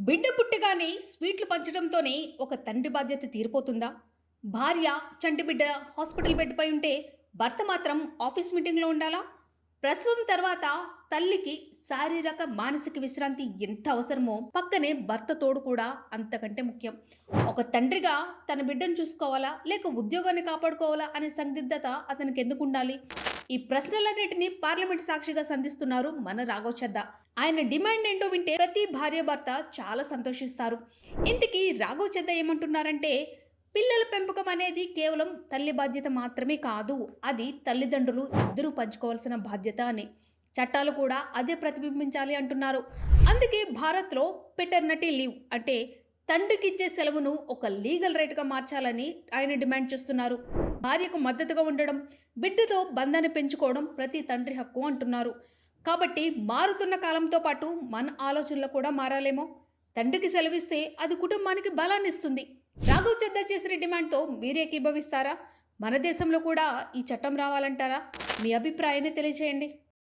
బిడ్డ పుట్టగానే స్వీట్లు పంచడంతోనే ఒక తండ్రి బాధ్యత తీరిపోతుందా? భార్య చంటి బిడ్డ హాస్పిటల్ బెడ్పై ఉంటే భర్త మాత్రం ఆఫీస్ మీటింగ్లో ఉండాలా? ప్రసవం తర్వాత తల్లికి శారీరక మానసిక విశ్రాంతి ఎంత అవసరమో పక్కనే భర్త తోడు కూడా అంతకంటే ముఖ్యం. ఒక తండ్రిగా తన బిడ్డను చూసుకోవాలా లేక ఉద్యోగాన్ని కాపాడుకోవాలా అనే సందిగ్ధత అతనికి ఎందుకు ఉండాలి? ఈ ప్రశ్నలన్నిటినీ పార్లమెంట్ సాక్షిగా సంధిస్తున్నారు మన రాఘవ్ చద్దా. ఆయన డిమాండ్ ఏంటో వింటే ప్రతి భార్య భర్త చాలా సంతోషిస్తారు. ఇంతకీ రాఘవ్ చద్దా ఏమంటున్నారంటే, పిల్లల పెంపకం అనేది కేవలం తల్లి బాధ్యత మాత్రమే కాదు, అది తల్లిదండ్రులు ఇద్దరూ పంచుకోవాల్సిన బాధ్యత అని. చట్టాలు కూడా అదే ప్రతిబింబించాలి అంటున్నారు. అందుకే భారత్లో పెటర్నిటీ లీవ్ అంటే తండ్రికి ఇచ్చే సెలవును ఒక లీగల్ రైట్గా మార్చాలని ఆయన డిమాండ్ చేస్తున్నారు. భార్యకు మద్దతుగా ఉండడం, బిడ్డతో బంధాన్ని పెంచుకోవడం ప్రతి తండ్రి హక్కు అంటున్నారు. కాబట్టి మారుతున్న కాలంతో పాటు మన ఆలోచనలు కూడా మారాలేమో. తండ్రికి సెలవిస్తే అది కుటుంబానికి బలాన్ని ఇస్తుంది. రాఘవ్ చద్దా చేసిన డిమాండ్తో మీరే ఏకీభవిస్తారా? మన దేశంలో కూడా ఈ చట్టం రావాలంటారా? మీ అభిప్రాయాన్ని తెలియచేయండి.